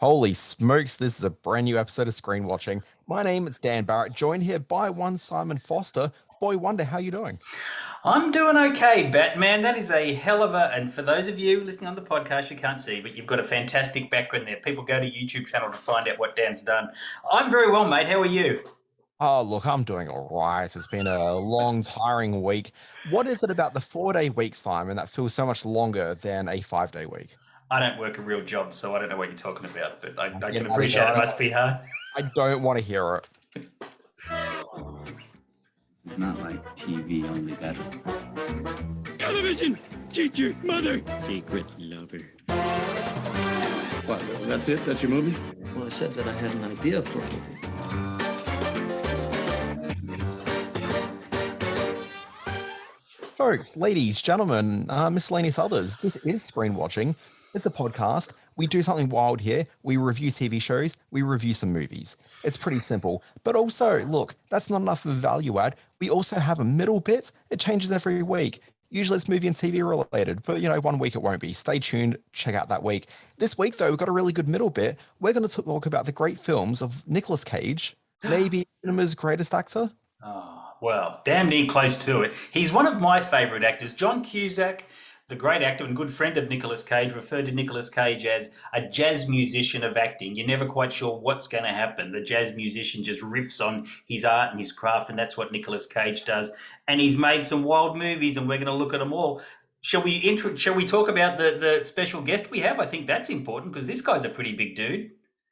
Holy smokes, this is a brand new episode of Screen Watching. My name is Dan Barrett, joined here by one Simon Foster. Boy Wonder, how you doing? I'm doing okay, Batman. That is a hell of a. And for those of you listening on the podcast, you can't see, but you've got a fantastic background there. People go to YouTube channel to find out what Dan's done. I'm very well, mate. How are you? Oh, look, I'm doing all right. It's been a long, tiring week. What is it about the 4-day week, Simon, that feels so much longer than a 5-day week? I don't work a real job, so I don't know what you're talking about, but I Yeah, can neither do appreciate it I. must be hard. I don't want to hear it. It's not like TV, only better. Television! Teacher! Mother! Secret lover. What, that's it? That's your movie? Well, I said that I had an idea for a movie. Folks, ladies, gentlemen, miscellaneous others, this is Screen Watching. It's a podcast. We do something wild here. We review TV shows. We review some movies. It's pretty simple. But also, look, that's not enough of a value add. We also have a middle bit. It changes every week. Usually it's movie and TV related, but 1 week it won't be. Stay tuned. Check out that week. This week, though, we've got a really good middle bit. We're going to talk about the great films of Nicolas Cage, maybe cinema's greatest actor. Oh, well, damn near close to it. He's one of my favourite actors. John Cusack, the great actor and good friend of Nicolas Cage, referred to Nicolas Cage as a jazz musician of acting. You're never quite sure what's going to happen. The jazz musician just riffs on his art and his craft, and that's what Nicolas Cage does. And he's made some wild movies, and we're going to look at them all. Shall we talk about the special guest we have? I think that's important because this guy's a pretty big dude.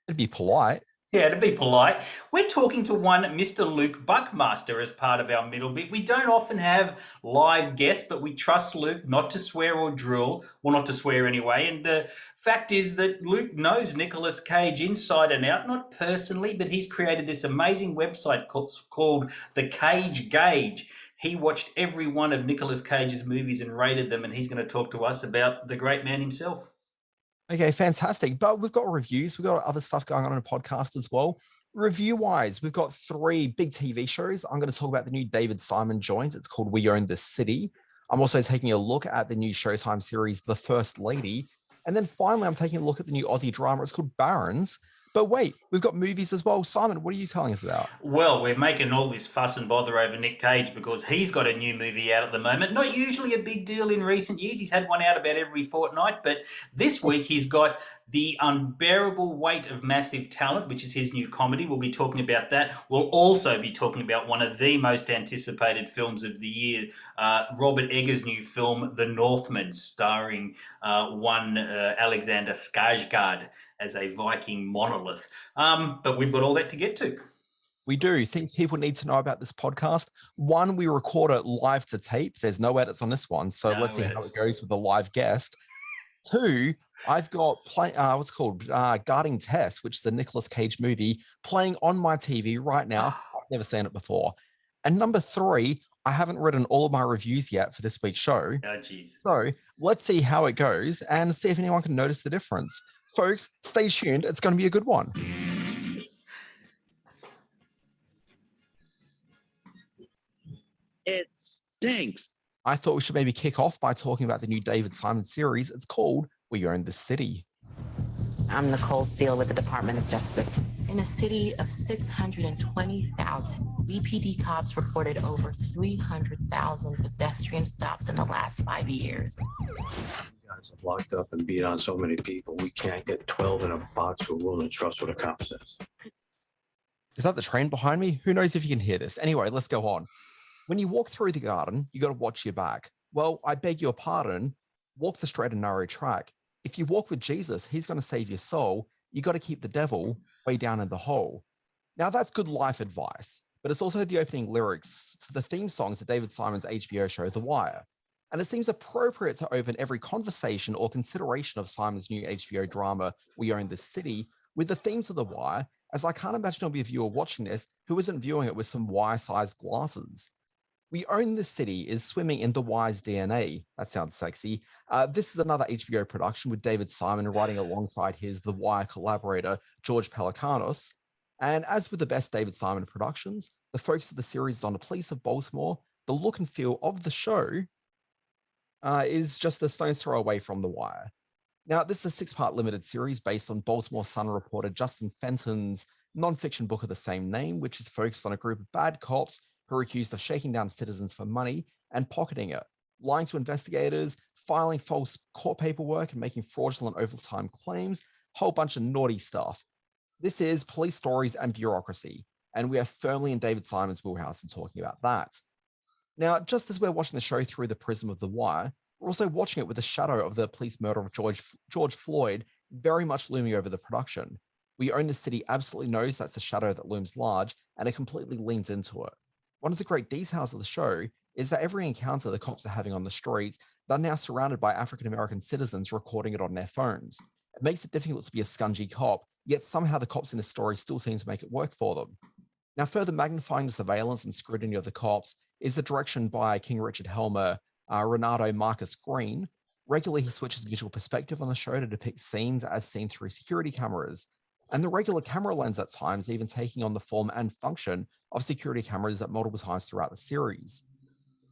It'd be polite. Yeah, to be polite, we're talking to one Mr. Luke Buckmaster as part of our middle bit. We don't often have live guests, but we trust Luke not to swear or drool, well, not to swear anyway. And the fact is that Luke knows Nicolas Cage inside and out, not personally, but he's created this amazing website called The Cage Gauge. He watched every one of Nicolas Cage's movies and rated them, and he's going to talk to us about the great man himself. Okay, fantastic. But we've got reviews. We've got other stuff going on in a podcast as well. Review-wise, we've got 3 big TV shows. I'm going to talk about the new David Simon joint. It's called We Own This City. I'm also taking a look at the new Showtime series, The First Lady. And then finally, I'm taking a look at the new Aussie drama. It's called Barons. But wait, we've got movies as well. Simon, what are you telling us about? Well, we're making all this fuss and bother over Nick Cage because he's got a new movie out at the moment. Not usually a big deal in recent years. He's had one out about every fortnight. But this week he's got The Unbearable Weight of Massive Talent, which is his new comedy. We'll be talking about that. We'll also be talking about one of the most anticipated films of the year, Robert Eggers' new film, The Northman, starring one Alexander Skarsgård as a Viking monolith. But we've got all that to get to. We do think people need to know about this podcast. 1, we record it live to tape. There's no edits on this one. So let's see how it goes with a live guest. 2, I've got Guarding Tess, which is a Nicolas Cage movie playing on my TV right now. I've never seen it before. And number 3, I haven't written all of my reviews yet for this week's show. Oh, geez. So let's see how it goes and see if anyone can notice the difference. Folks, stay tuned. It's going to be a good one. It stinks. I thought we should maybe kick off by talking about the new David Simon series. It's called We Own This City. I'm Nicole Steele with the Department of Justice. In a city of 620,000, BPD cops reported over 300,000 pedestrian stops in the last 5 years. Guys have locked up and beat on so many people. We can't get 12 in a box who are willing to trust what a cop says. Is that the train behind me? Who knows if you can hear this? Anyway, let's go on. When you walk through the garden, you got to watch your back. Well, I beg your pardon. Walk the straight and narrow track. If you walk with Jesus, he's going to save your soul. You got to keep the devil way down in the hole. Now, that's good life advice, but it's also the opening lyrics to the theme songs of David Simon's HBO show, The Wire. And it seems appropriate to open every conversation or consideration of Simon's new HBO drama, We Own This City, with the themes of The Wire, as I can't imagine there'll be a viewer watching this who isn't viewing it with some wire-sized glasses. We Own This City is swimming in The Wire's DNA. That sounds sexy. This is another HBO production with David Simon writing alongside his The Wire collaborator, George Pelecanos. And as with the best David Simon productions, the focus of the series is on the police of Baltimore. The look and feel of the show is just a stone's throw away from The Wire. Now, this is a 6-part limited series based on Baltimore Sun reporter Justin Fenton's nonfiction book of the same name, which is focused on a group of bad cops who are accused of shaking down citizens for money and pocketing it, lying to investigators, filing false court paperwork, and making fraudulent overtime claims, a whole bunch of naughty stuff. This is police stories and bureaucracy, and we are firmly in David Simon's wheelhouse in talking about that. Now, just as we're watching the show through the prism of The Wire, we're also watching it with the shadow of the police murder of George Floyd very much looming over the production. We Own the City absolutely knows that's a shadow that looms large, and it completely leans into it. One of the great details of the show is that every encounter the cops are having on the streets, they're now surrounded by African-American citizens recording it on their phones. It makes it difficult to be a scungy cop, yet somehow the cops in the story still seem to make it work for them. Now, further magnifying the surveillance and scrutiny of the cops is the direction by King Richard Helmer, Renato Marcus Green. Regularly, he switches visual perspective on the show to depict scenes as seen through security cameras. And the regular camera lens at times even taking on the form and function of security cameras at multiple times throughout the series.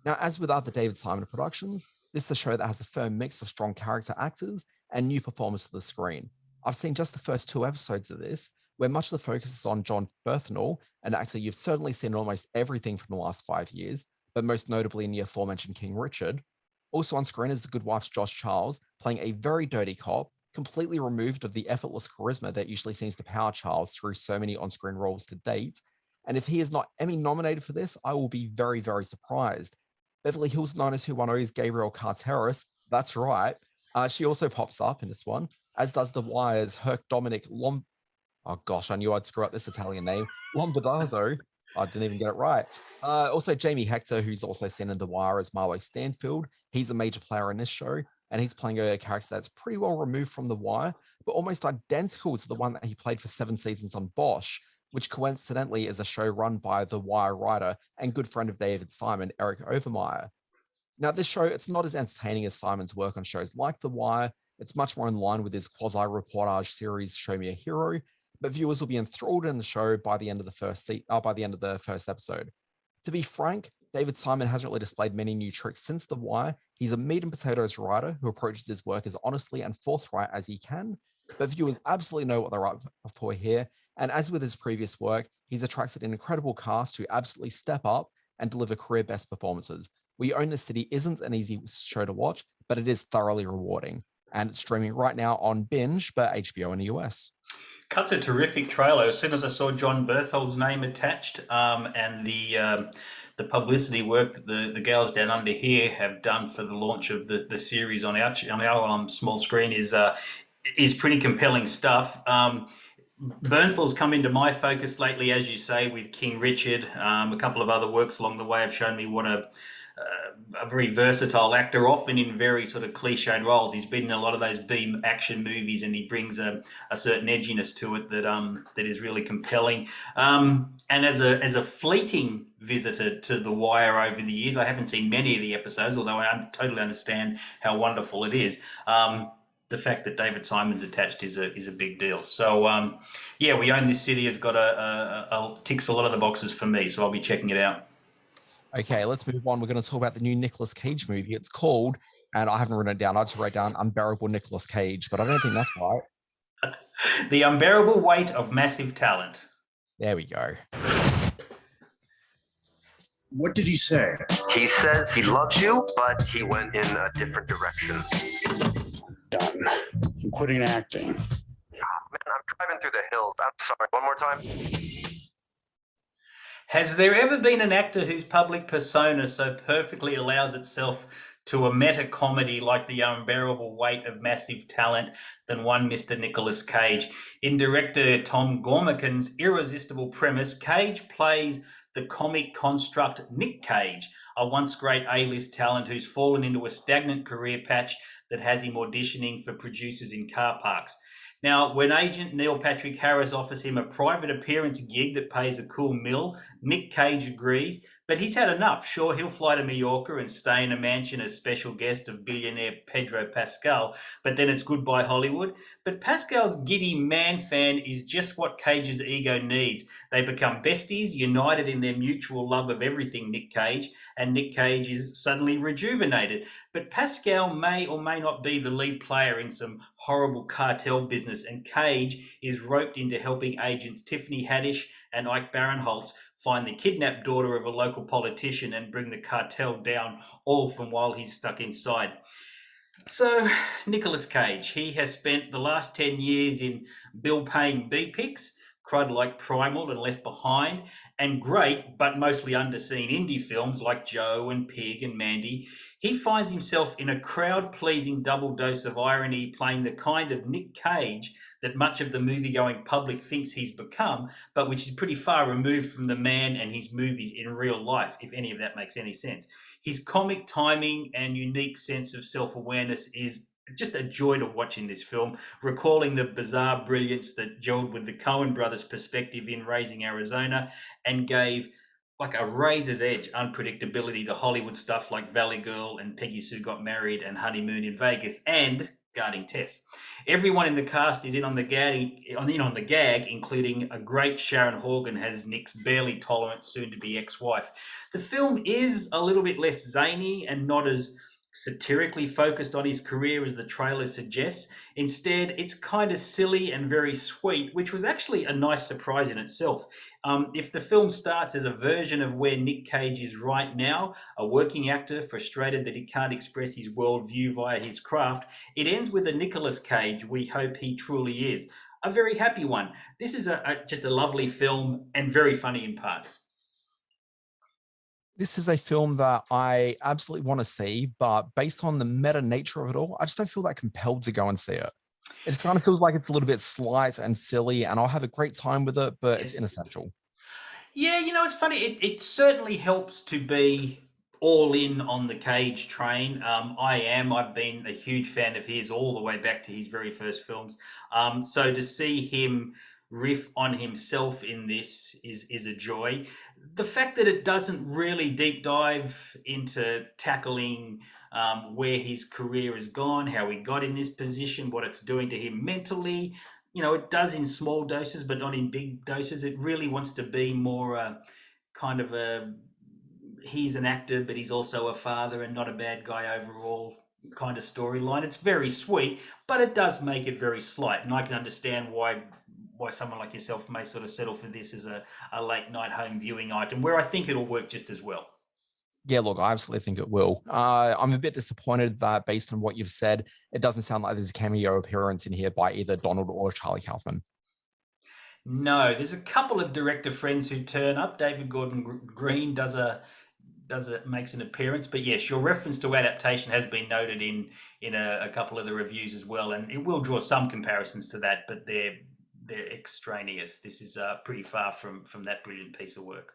Now, as with other David Simon productions, this is a show that has a firm mix of strong character actors and new performers to the screen. I've seen just the first 2 episodes of this, where much of the focus is on John Berthnall, an actor you've certainly seen in almost everything from the last 5 years, but most notably in the aforementioned King Richard. Also on screen is The Good Wife's Josh Charles, playing a very dirty cop, completely removed of the effortless charisma that usually seems to power Charles through so many on-screen roles to date. And if he is not Emmy nominated for this, I will be very, very surprised. Beverly Hills 90210's Gabrielle Carteris, that's right. She also pops up in this one, as does The Wire's Herc Dominic oh gosh, I knew I'd screw up this Italian name. Lombardazzo. I didn't even get it right. Also, Jamie Hector, who's also seen in The Wire as Marlo Stanfield. He's a major player in this show, and he's playing a character that's pretty well removed from The Wire, but almost identical to the one that he played for 7 seasons on Bosch, which coincidentally is a show run by The Wire writer and good friend of David Simon, Eric Overmyer. Now, this show, it's not as entertaining as Simon's work on shows like The Wire. It's much more in line with his quasi-reportage series Show Me a Hero, but viewers will be enthralled in the show by the end of the first episode. To be frank, David Simon hasn't really displayed many new tricks since The Wire. He's a meat and potatoes writer who approaches his work as honestly and forthright as he can, but viewers absolutely know what they're up for here. And as with his previous work, he's attracted an incredible cast who absolutely step up and deliver career best performances. We Own the City isn't an easy show to watch, but it is thoroughly rewarding. And it's streaming right now on Binge, but HBO in the US. Cuts a terrific trailer. As soon as I saw John Berthold's name attached, and the publicity work that the gals down under here have done for the launch of the series on our small screen is pretty compelling stuff. Bernthal's come into my focus lately, as you say, with King Richard. A couple of other works along the way have shown me what a very versatile actor, often in very sort of cliched roles. He's been in a lot of those B action movies, and he brings a certain edginess to it that is really compelling. And as a fleeting visitor to The Wire over the years, I haven't seen many of the episodes, although I totally understand how wonderful it is. The fact that David Simon's attached is a big deal. So We Own This City has got ticks a lot of the boxes for me, so I'll be checking it out. Okay, let's move on. We're going to talk about the new Nicolas Cage movie. It's called, and I haven't written it down, I just wrote down Unbearable Nicolas Cage, but I don't think that's right. The Unbearable Weight of Massive Talent. There we go. What did he say? He says he loves you, but he went in a different direction. Done. I'm quitting acting. Man, I'm driving through the hills. I'm sorry. One more time. Has there ever been an actor whose public persona so perfectly allows itself to a meta comedy like The Unbearable Weight of Massive Talent than one Mr. Nicolas Cage? In director Tom Gormican's irresistible premise, Cage plays the comic construct Nick Cage, a once great A-list talent who's fallen into a stagnant career patch that has him auditioning for producers in car parks. Now, when agent Neil Patrick Harris offers him a private appearance gig that pays a cool $1 million, Nick Cage agrees, But he's had enough. Sure, he'll fly to Mallorca and stay in a mansion as special guest of billionaire Pedro Pascal, but then it's goodbye Hollywood. But Pascal's giddy man fan is just what Cage's ego needs. They become besties, united in their mutual love of everything Nick Cage, and Nick Cage is suddenly rejuvenated. But Pascal may or may not be the lead player in some horrible cartel business, and Cage is roped into helping agents Tiffany Haddish and Ike Barinholtz find the kidnapped daughter of a local politician and bring the cartel down, all from while he's stuck inside. So, Nicolas Cage, he has spent the last 10 years in bill-paying B-pics, crud like Primal and Left Behind, and great, but mostly underseen indie films like Joe and Pig and Mandy. He finds himself in a crowd-pleasing double dose of irony, playing the kind of Nick Cage that much of the movie-going public thinks he's become, but which is pretty far removed from the man and his movies in real life, if any of that makes any sense. His comic timing and unique sense of self-awareness is just a joy to watch in this film, recalling the bizarre brilliance that gelled with the Coen brothers' perspective in Raising Arizona and gave like a razor's edge unpredictability to Hollywood stuff like Valley Girl and Peggy Sue Got Married and Honeymoon in Vegas and Guarding Tess. Everyone in the cast is in on the gag, including a great Sharon Horgan as Nick's barely tolerant soon-to-be ex-wife. The film is a little bit less zany and not as satirically focused on his career as the trailer suggests. Instead, it's kind of silly and very sweet, which was actually a nice surprise in itself. If the film starts as a version of where Nick Cage is right now, a working actor frustrated that he can't express his worldview via his craft, it ends with a Nicolas Cage we hope he truly is. A very happy one. This is just a lovely film and very funny in parts. This is a film that I absolutely want to see, but based on the meta nature of it all, I just don't feel that compelled to go and see it. It just kind of feels like it's a little bit slight and silly, and I'll have a great time with it, but it's inessential. Yeah, it's funny. It certainly helps to be all in on the Cage train. I've been a huge fan of his all the way back to his very first films. So to see him riff on himself in this is a joy. The fact that it doesn't really deep dive into tackling where his career has gone, how he got in this position, what it's doing to him mentally, it does in small doses, but not in big doses. It really wants to be more kind of he's an actor, but he's also a father and not a bad guy overall kind of storyline. It's very sweet, but it does make it very slight. And I can understand why someone like yourself may sort of settle for this as a late night home viewing item, where I think it'll work just as well. Yeah, look, I absolutely think it will. I'm a bit disappointed that based on what you've said, it doesn't sound like there's a cameo appearance in here by either Donald or Charlie Kaufman. No, there's a couple of director friends who turn up. David Gordon Green makes an appearance, but yes, your reference to adaptation has been noted in a couple of the reviews as well, and it will draw some comparisons to that, but they're extraneous. This is pretty far from that brilliant piece of work.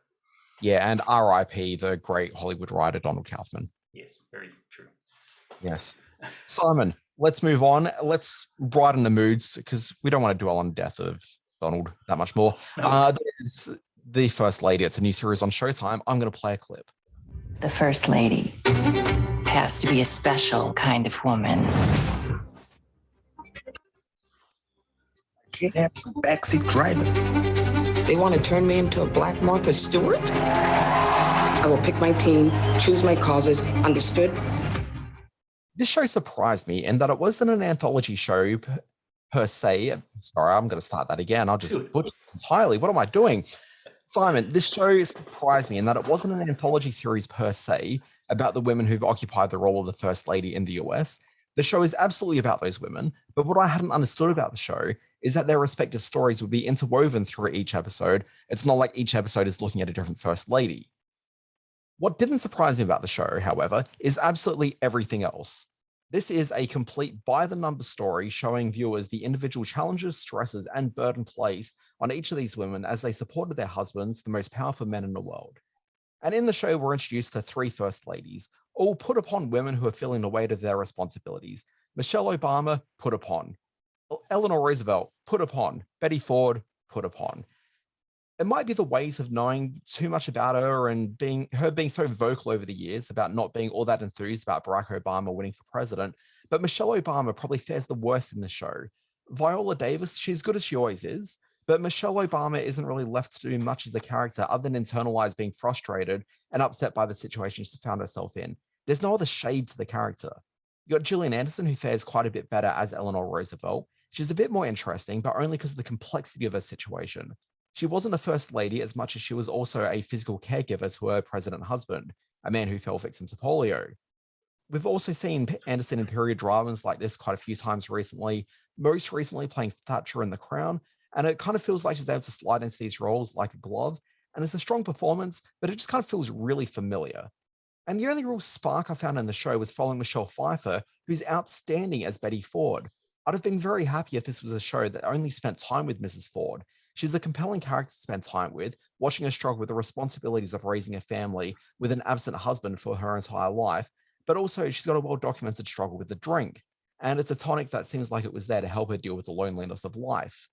Yeah, and R.I.P. the great Hollywood writer Donald Kaufman. Yes, very true. Yes. Simon, let's move on. Let's brighten the moods because we don't want to dwell on the death of Donald that much more. No. There's The First Lady. It's a new series on Showtime. I'm going to play a clip. The First Lady has to be a special kind of woman. Can't have backseat driving. They want to turn me into a Black Martha Stewart? I will pick my team, choose my causes, understood? This show surprised me in that it wasn't an anthology show per se. Sorry, I'm going to start that again. I'll just put it entirely. What am I doing? Simon, this show surprised me in that it wasn't an anthology series per se about the women who've occupied the role of the First Lady in the US. The show is absolutely about those women, but what I hadn't understood about the show is that their respective stories would be interwoven through each episode. It's not like each episode is looking at a different First Lady. What didn't surprise me about the show, however, is absolutely everything else. This is a complete by-the-numbers story showing viewers the individual challenges, stresses, and burden placed on each of these women as they supported their husbands, the most powerful men in the world. And in the show, we're introduced to 3 First Ladies, all put upon women who are feeling the weight of their responsibilities. Michelle Obama, put upon. Eleanor Roosevelt, put upon. Betty Ford, put upon. It might be the ways of knowing too much about her and being so vocal over the years about not being all that enthused about Barack Obama winning for president. But Michelle Obama probably fares the worst in the show. Viola Davis, she's good as she always is, but Michelle Obama isn't really left to do much as a character other than internalize being frustrated and upset by the situation she found herself in. There's no other shade to the character. You got Gillian Anderson, who fares quite a bit better as Eleanor Roosevelt. She's a bit more interesting, but only because of the complexity of her situation. She wasn't a first lady as much as she was also a physical caregiver to her president husband, a man who fell victim to polio. We've also seen Anderson in period dramas like this quite a few times recently, most recently playing Thatcher in The Crown, and it kind of feels like she's able to slide into these roles like a glove, and it's a strong performance, but it just kind of feels really familiar. And the only real spark I found in the show was following Michelle Pfeiffer, who's outstanding as Betty Ford. I'd have been very happy if this was a show that only spent time with Mrs. Ford. She's a compelling character to spend time with, watching her struggle with the responsibilities of raising a family with an absent husband for her entire life, but also she's got a well-documented struggle with the drink, and it's a tonic that seems like it was there to help her deal with the loneliness of life.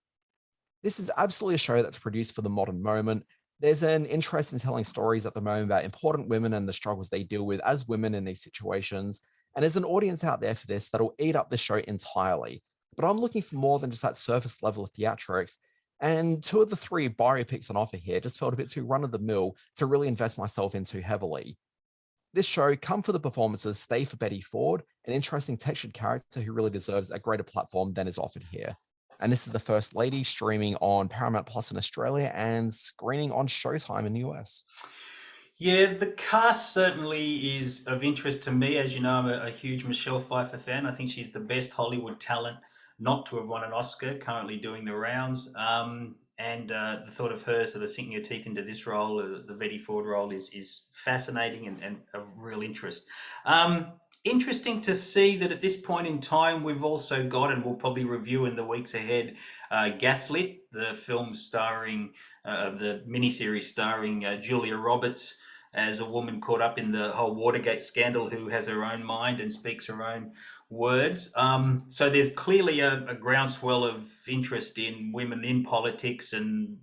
This is absolutely a show that's produced for the modern moment. There's an interest in telling stories at the moment about important women and the struggles they deal with as women in these situations, and there's an audience out there for this that'll eat up the show entirely. But I'm looking for more than just that surface level of theatrics, and 2 of the 3 biopics on offer here just felt a bit too run-of-the-mill to really invest myself into heavily. This show, come for the performances, stay for Betty Ford, an interesting textured character who really deserves a greater platform than is offered here. And this is The First Lady, streaming on Paramount Plus in Australia and screening on Showtime in the US. Yeah, the cast certainly is of interest to me. As you know, I'm a huge Michelle Pfeiffer fan. I think she's the best Hollywood talent not to have won an Oscar, currently doing the rounds. And the thought of her sort of sinking her teeth into this role, the Betty Ford role, is fascinating and of real interest. Interesting to see that at this point in time, we've also got, and we'll probably review in the weeks ahead, Gaslit, the film starring, the miniseries starring Julia Roberts as a woman caught up in the whole Watergate scandal who has her own mind and speaks her own words. So there's clearly a groundswell of interest in women in politics and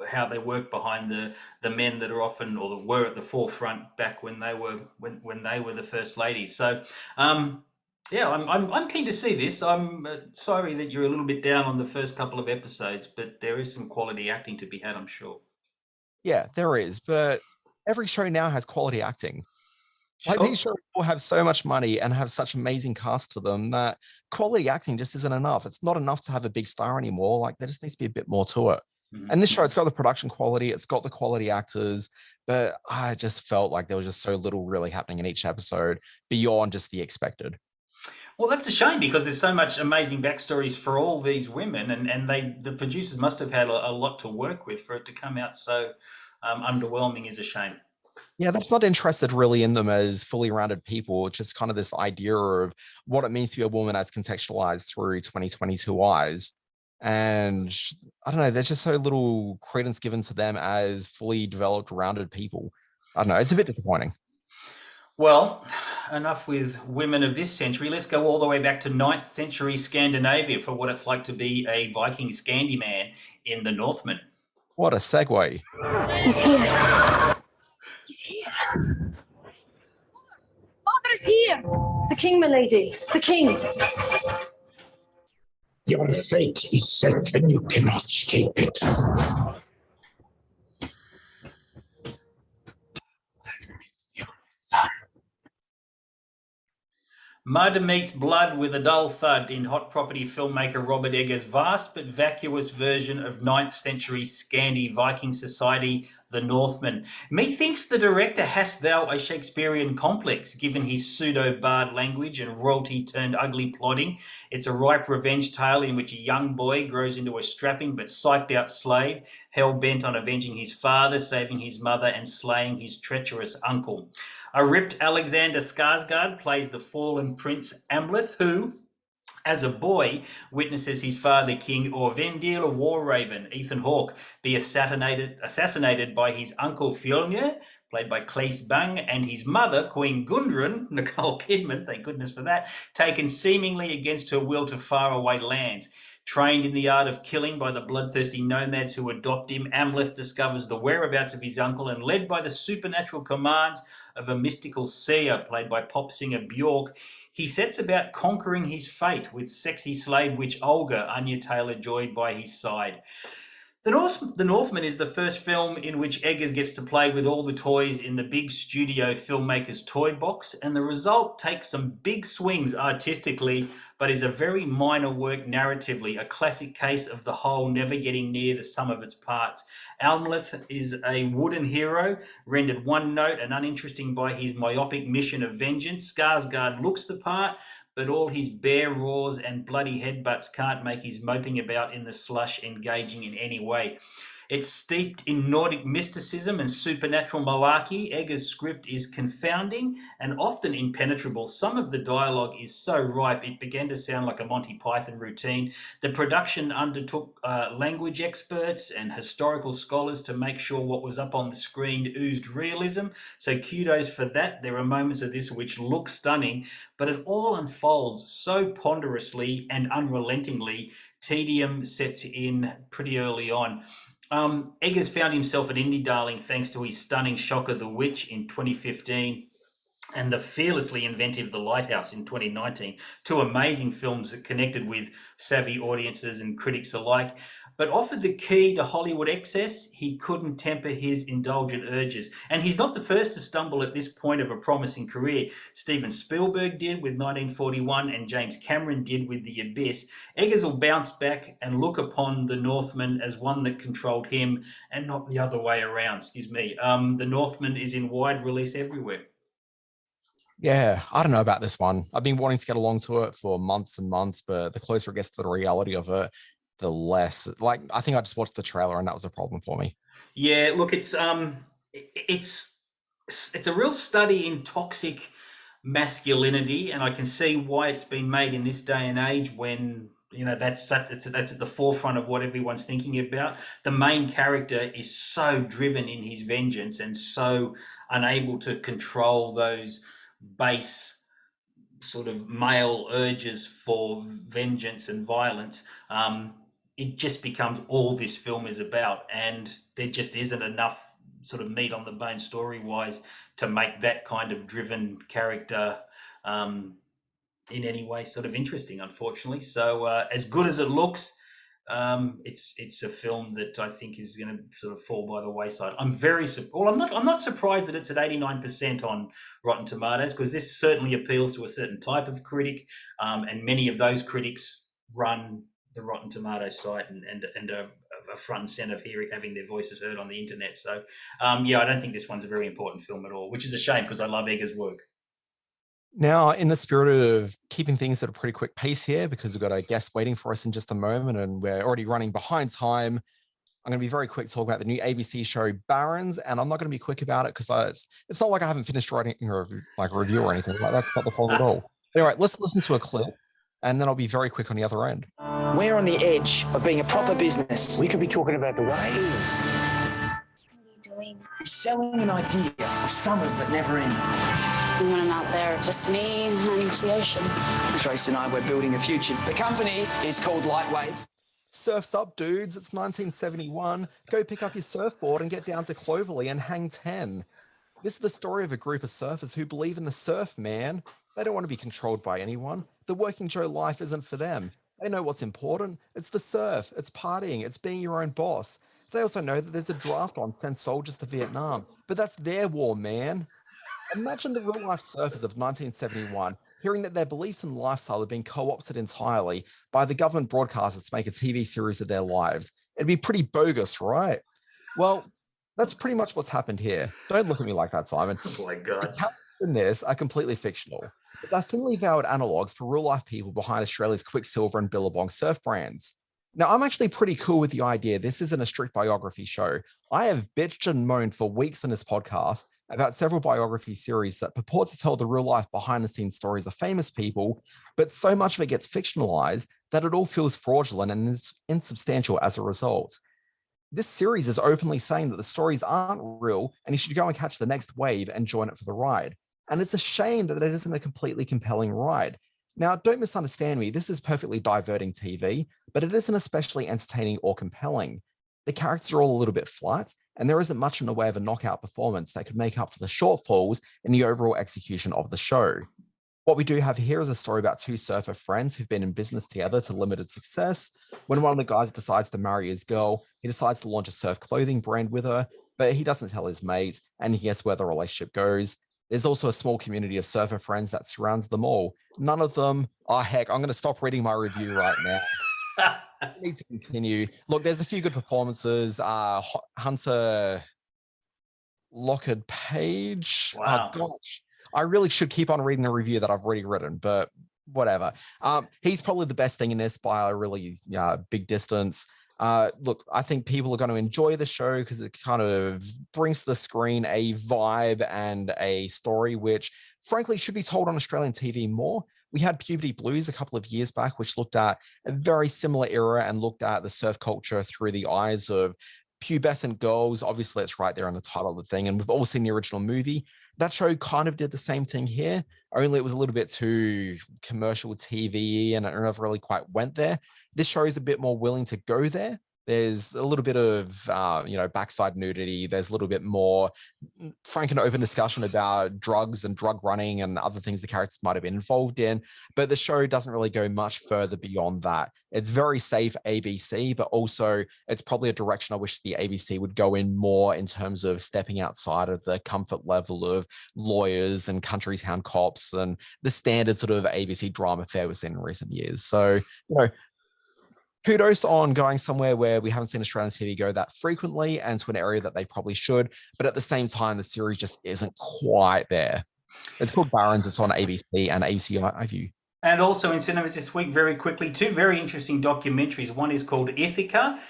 how they work behind the men that are often, or were at the forefront back when they were when they were the first ladies. So yeah, I'm keen to see this. I'm sorry that you're a little bit down on the first couple of episodes, but there is some quality acting to be had, I'm sure. Yeah, there is, but every show now has quality acting. Like, Sure. these shows all have so much money and have such amazing cast to them that quality acting just isn't enough. It's not enough to have a big star anymore. Like, there just needs to be a bit more to it. Mhm. And this show, it's got the production quality, it's got the quality actors, but I just felt like there was just so little really happening in each episode beyond just the expected. Well, that's a shame because there's so much amazing backstories for all these women, and the producers must have had a lot to work with for it to come out so underwhelming. Is a shame. Yeah, that's not interested really in them as fully rounded people. It's just kind of this idea of what it means to be a woman as contextualized through 2022 eyes. And I don't know, there's just so little credence given to them as fully developed, rounded people. I don't know, it's a bit disappointing. Well, enough with women of this century. Let's go all the way back to 9th century Scandinavia for what it's like to be a Viking Scandi man in the Northman. What a segue. He's here. He's here. Father is here. The king, my lady. The king. Your fate is set and you cannot escape it. Mud meets blood with a dull thud in hot property filmmaker Robert Eggers' vast but vacuous version of 9th century Scandi Viking society, The Northman. Methinks the director hast thou a Shakespearean complex, given his pseudo-bard language and royalty-turned-ugly plotting. It's a ripe revenge tale in which a young boy grows into a strapping but psyched-out slave, hell-bent on avenging his father, saving his mother, and slaying his treacherous uncle. A ripped Alexander Skarsgård plays the fallen Prince Amleth, who, as a boy, witnesses his father, King Orvendil, a war raven, Ethan Hawke, be assassinated by his uncle Fjolnir, played by Claes Bang, and his mother, Queen Gudrun, Nicole Kidman, thank goodness for that, taken seemingly against her will to faraway lands. Trained in the art of killing by the bloodthirsty nomads who adopt him, Amleth discovers the whereabouts of his uncle, and led by the supernatural commands of a mystical seer played by pop singer Bjork, he sets about conquering his fate with sexy slave witch Olga, Anya Taylor-Joy, by his side. The Northman is the first film in which Eggers gets to play with all the toys in the big studio filmmaker's toy box, and the result takes some big swings artistically, but is a very minor work narratively, a classic case of the whole never getting near the sum of its parts. Amleth is a wooden hero, rendered one note and uninteresting by his myopic mission of vengeance. Skarsgård looks the part, but all his bear roars and bloody headbutts can't make his moping about in the slush engaging in any way. It's steeped in Nordic mysticism and supernatural malarkey. Eggers' script is confounding and often impenetrable. Some of the dialogue is so ripe it began to sound like a Monty Python routine. The production undertook language experts and historical scholars to make sure what was up on the screen oozed realism. So kudos for that. There are moments of this which look stunning, but it all unfolds so ponderously and unrelentingly. Tedium sets in pretty early on. Eggers found himself an indie darling thanks to his stunning shocker The Witch in 2015 and the fearlessly inventive The Lighthouse in 2019, two amazing films that connected with savvy audiences and critics alike, but offered the key to Hollywood excess. He couldn't temper his indulgent urges. And he's not the first to stumble at this point of a promising career. Steven Spielberg did with 1941 and James Cameron did with The Abyss. Eggers will bounce back and look upon The Northman as one that controlled him and not the other way around. The Northman is in wide release everywhere. Yeah, I don't know about this one. I've been wanting to get along to it for months and months, but the closer it gets to the reality of it, the less. Like, I think I just watched the trailer and that was a problem for me. Yeah, look, it's a real study in toxic masculinity, and I can see why it's been made in this day and age when that's at the forefront of what everyone's thinking about. The main character is so driven in his vengeance and so unable to control those base sort of male urges for vengeance and violence. It just becomes all this film is about, and there just isn't enough sort of meat on the bone story-wise to make that kind of driven character in any way sort of interesting, unfortunately. So as good as it looks, it's a film that I think is going to sort of fall by the wayside. I'm not surprised that it's at 89% on Rotten Tomatoes, because this certainly appeals to a certain type of critic, and many of those critics run the Rotten Tomatoes site and are front and center of having their voices heard on the internet. So I don't think this one's a very important film at all, which is a shame because I love Eggers' work. Now, in the spirit of keeping things at a pretty quick pace here, because we've got a guest waiting for us in just a moment and we're already running behind time, I'm going to be very quick to talk about the new ABC show Barons, and I'm not going to be quick about it because it's not like I haven't finished writing a review or anything. Like, that's not the problem at all. Anyway, let's listen to a clip, and then I'll be very quick on the other end. We're on the edge of being a proper business. We could be talking about the waves. What are you doing? Selling an idea of summers that never end. When I'm out there, just me and the ocean. Trace and I, we're building a future. The company is called Lightwave. Surf's up, dudes. It's 1971. Go pick up your surfboard and get down to Cloverly and hang 10. This is the story of a group of surfers who believe in the surf, man. They don't want to be controlled by anyone. The working Joe life isn't for them. They know what's important. It's the surf. It's partying. It's being your own boss. They also know that there's a draft on send soldiers to Vietnam. But that's their war, man. Imagine the real-life surfers of 1971 hearing that their beliefs and lifestyle are being co-opted entirely by the government broadcasters to make a TV series of their lives. It'd be pretty bogus, right? Well, that's pretty much what's happened here. Don't look at me like that, Simon. Oh my God. The characters in this are completely fictional, but they're thinly veiled analogues for real-life people behind Australia's Quicksilver and Billabong surf brands. Now, I'm actually pretty cool with the idea this isn't a strict biography show. I have bitched and moaned for weeks in this podcast about several biography series that purport to tell the real-life behind-the-scenes stories of famous people, but so much of it gets fictionalized that it all feels fraudulent and is insubstantial as a result. This series is openly saying that the stories aren't real and you should go and catch the next wave and join it for the ride. And it's a shame that it isn't a completely compelling ride. Now, don't misunderstand me. This is perfectly diverting TV, but it isn't especially entertaining or compelling. The characters are all a little bit flat, and there isn't much in the way of a knockout performance that could make up for the shortfalls in the overall execution of the show. What we do have here is a story about two surfer friends who've been in business together to limited success. When one of the guys decides to marry his girl, he decides to launch a surf clothing brand with her, but he doesn't tell his mate, and he guesses where the relationship goes. There's also a small community of surfer friends that surrounds them all. None of them, oh heck, I'm going to stop reading my review right now. I need to continue. Look, there's a few good performances. Hunter Lockard Page. Wow. Oh gosh, I really should keep on reading the review that I've already written, but whatever. He's probably the best thing in this by a really big distance. Look, I think people are going to enjoy the show because it kind of brings to the screen a vibe and a story which frankly should be told on Australian TV more. We had Puberty Blues a couple of years back, which looked at a very similar era and looked at the surf culture through the eyes of pubescent girls. Obviously, it's right there on the title of the thing. And we've all seen the original movie. That show kind of did the same thing here, only it was a little bit too commercial TV and it never really quite went there. This show is a bit more willing to go there. There's a little bit of, backside nudity. There's a little bit more frank and open discussion about drugs and drug running and other things the characters might have been involved in. But the show doesn't really go much further beyond that. It's very safe ABC, but also it's probably a direction I wish the ABC would go in more in terms of stepping outside of the comfort level of lawyers and country town cops and the standard sort of ABC drama fare we've seen in recent years. So, kudos on going somewhere where we haven't seen Australian TV go that frequently and to an area that they probably should. But at the same time, the series just isn't quite there. It's called Barons. It's on ABC and ABC iView. And also in cinemas this week, very quickly, two very interesting documentaries. One is called Ithaca.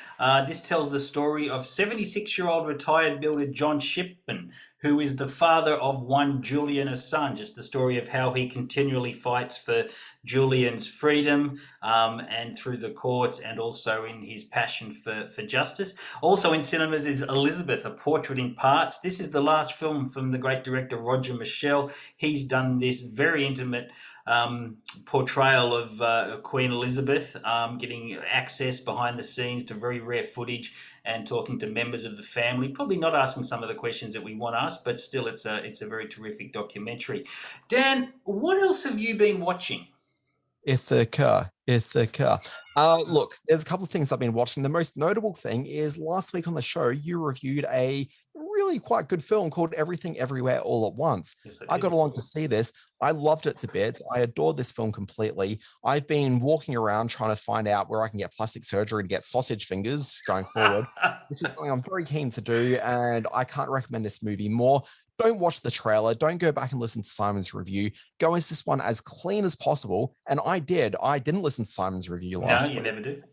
This tells the story of 76-year-old retired builder John Shipman, who is the father of one Julian Assange. It's the story of how he continually fights for Julian's freedom and through the courts and also in his passion for justice. Also in cinemas is Elizabeth, A Portrait in Parts. This is the last film from the great director Roger Michell. He's done this very intimate portrayal of Queen Elizabeth, getting access behind the scenes to very rare footage and talking to members of the family, probably not asking some of the questions that we want asked, but still it's a very terrific documentary. Dan, what else have you been watching? Ithaca. Look, there's a couple of things I've been watching. The most notable thing is last week on the show, you reviewed a really quite good film called Everything Everywhere All at Once. Yes, I got along to see this. I loved it to bits. I adored this film completely. I've been walking around trying to find out where I can get plastic surgery to get sausage fingers going forward. This is something I'm very keen to do, and I can't recommend this movie more. Don't watch the trailer. Don't go back and listen to Simon's review. Go into this one as clean as possible. And I did. I didn't listen to Simon's review last week. No, you never did.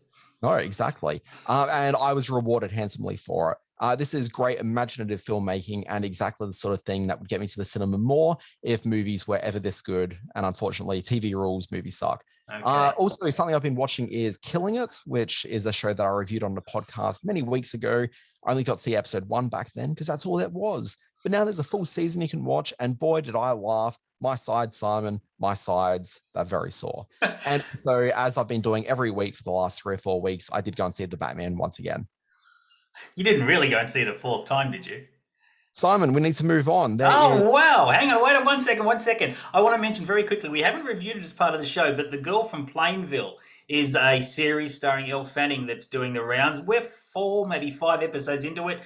No, exactly. And I was rewarded handsomely for it. This is great imaginative filmmaking and exactly the sort of thing that would get me to the cinema more if movies were ever this good. And unfortunately, TV rules, movies suck. Okay. Also, something I've been watching is Killing It, which is a show that I reviewed on the podcast many weeks ago. I only got to see episode 1 back then because that's all it was. But now there's a full season you can watch, and boy, did I laugh. My side, Simon, my sides, they're very sore. And so as I've been doing every week for the last 3 or 4 weeks, I did go and see The Batman once again. You didn't really go and see it a 4th time, did you? Simon, we need to move on. Wow. Hang on. Wait on 1 second. I want to mention very quickly, we haven't reviewed it as part of the show, but The Girl from Plainville is a series starring Elle Fanning that's doing the rounds. We're 4, maybe 5 episodes into it.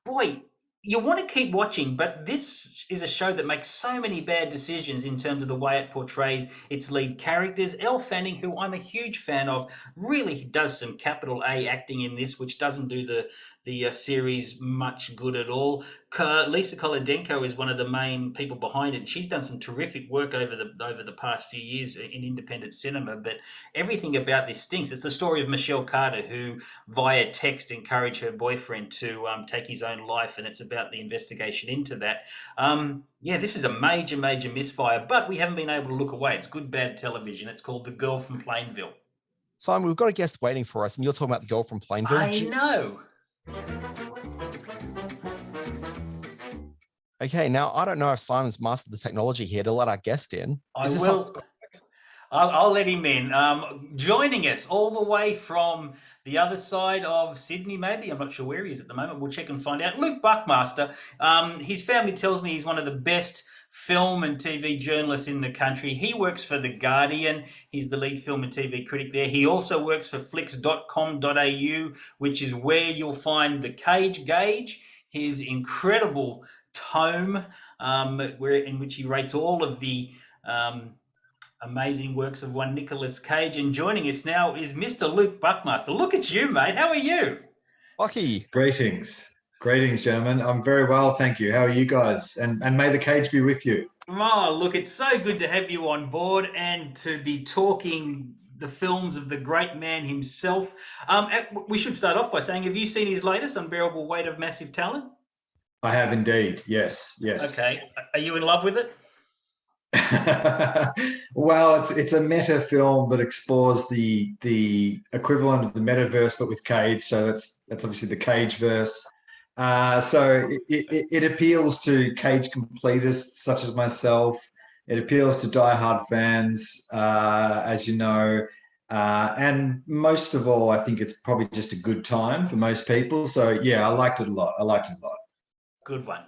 Boy, you want to keep watching, but this is a show that makes so many bad decisions in terms of the way it portrays its lead characters. Elle Fanning, who I'm a huge fan of, really does some capital A acting in this, which doesn't do the series much good at all. Lisa Kolodenko is one of the main people behind it, and she's done some terrific work over the past few years in independent cinema, but everything about this stinks. It's the story of Michelle Carter, who via text encouraged her boyfriend to take his own life, and it's about the investigation into that. This is a major misfire, but we haven't been able to look away. It's good, bad television. It's called The Girl from Plainville. Simon, we've got a guest waiting for us, and you're talking about The Girl from Plainville. I know. Okay, now I don't know if Simon's mastered the technology here to let our guest in. I'll let him in. Joining us all the way from the other side of Sydney, maybe. I'm not sure where he is at the moment. We'll check and find out. Luke Buckmaster. His family tells me he's one of the best film and TV journalists in the country. He works for The Guardian. He's the lead film and TV critic there. He also works for flicks.com.au, which is where you'll find The Cage Gauge, his incredible tome in which he rates all of the amazing works of one Nicolas Cage. And joining us now is Mr. Luke Buckmaster. Look at you, mate. How are you? Lucky. Greetings. Greetings, gentlemen. I'm very well, thank you. How are you guys? And may the cage be with you. Oh, look, it's so good to have you on board and to be talking the films of the great man himself. We should start off by saying, have you seen his latest, Unbearable Weight of Massive Talent? I have indeed, yes. Okay. Are you in love with it? Well, it's a meta film that explores the equivalent of the metaverse, but with Cage. So that's obviously the Cage verse. So it appeals to Cage completists such as myself. It appeals to diehard fans, as you know. And most of all, I think it's probably just a good time for most people. So yeah, I liked it a lot. Good one.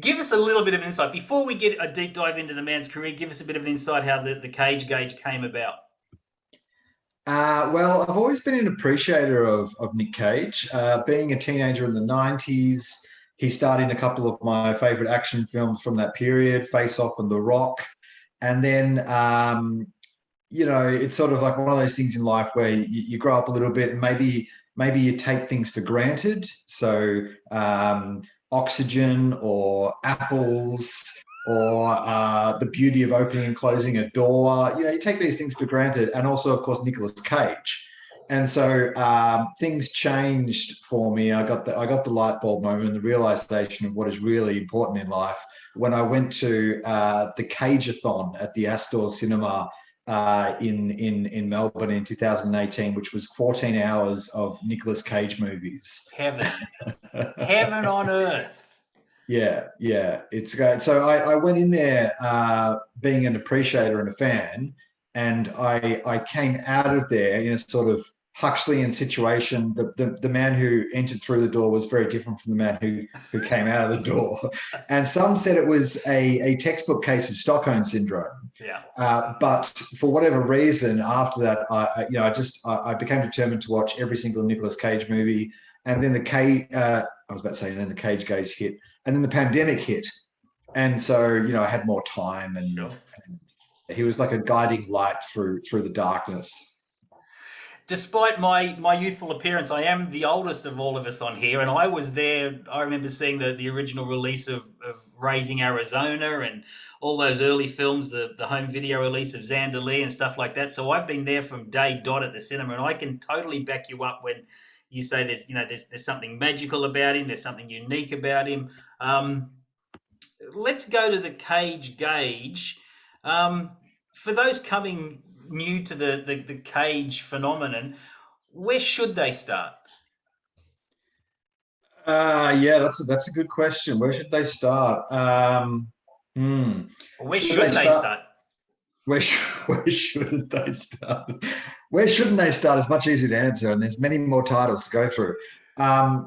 Give us a little bit of insight. Before we get a deep dive into the man's career, give us a bit of an insight how the Cage Gauge came about. Well, I've always been an appreciator of Nick Cage. Being a teenager in the 90s, he starred in a couple of my favourite action films from that period, Face Off and The Rock. And then, it's sort of like one of those things in life where you grow up a little bit and maybe you take things for granted. So oxygen or apples or the beauty of opening and closing a door. You take these things for granted. And also, of course, Nicolas Cage. And so things changed for me. I got the light bulb moment and the realization of what is really important in life when I went to the Cage-a-thon at the Astor Cinema in Melbourne in 2018, which was 14 hours of Nicolas Cage movies. Heaven on earth. Yeah, it's great. So I went in there being an appreciator and a fan, and I came out of there in a sort of Huxleyan situation. The man who entered through the door was very different from the man who came out of the door. And some said it was a textbook case of Stockholm syndrome. Yeah. But for whatever reason, after that, I became determined to watch every single Nicolas Cage movie. And then the Cage Gauge hit, and then the pandemic hit, and so I had more time, and he was like a guiding light through the darkness. Despite my youthful appearance, I am the oldest of all of us on here, and I was there. I remember seeing the original release of Raising Arizona and all those early films, the home video release of Xander Lee and stuff like that. So I've been there from day dot at the cinema, and I can totally back you up when you say there's something magical about him, there's something unique about him. Let's go to the Cage Gauge. For those coming new to the Cage phenomenon, where should they start? That's a good question. Where should they start? Where should they start? Where shouldn't they start? Where shouldn't they start is much easier to answer, and there's many more titles to go through.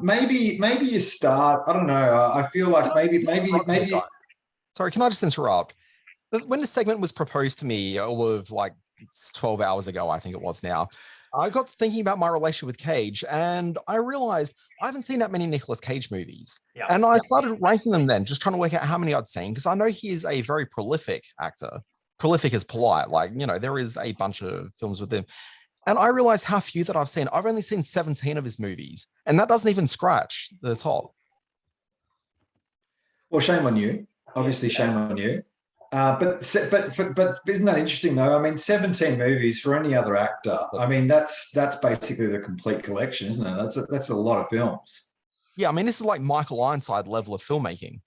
Maybe you start. I don't know. I feel like maybe. Sorry, can I just interrupt? When this segment was proposed to me all of 12 hours ago, I think it was now, I got thinking about my relationship with Cage, and I realized I haven't seen that many Nicolas Cage movies. Yeah. And I started ranking them then, just trying to work out how many I'd seen, because I know he is a very prolific actor. Prolific is polite. There is a bunch of films with him. And I realized how few that I've seen. I've only seen 17 of his movies, and that doesn't even scratch the top. Well, shame on you. Obviously, shame on you. But isn't that interesting though? I mean, 17 movies for any other actor. I mean, that's basically the complete collection, isn't it? That's a lot of films. Yeah, I mean, this is like Michael Ironside level of filmmaking.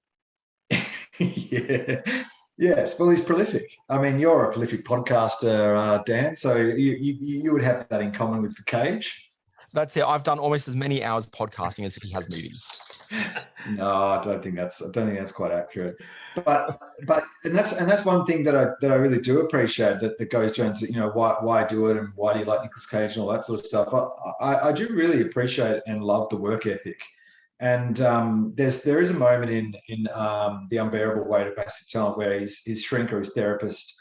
Yeah. Yes, well, he's prolific. I mean, you're a prolific podcaster, Dan, so you would have that in common with the Cage. That's it. I've done almost as many hours podcasting as he has movies. No, I don't think that's quite accurate. But that's one thing that I really do appreciate that goes into, you know, why do it and why do you like Nicolas Cage and all that sort of stuff. I do really appreciate and love the work ethic. And there is a moment in the Unbearable Weight of Massive Talent where his shrink or his therapist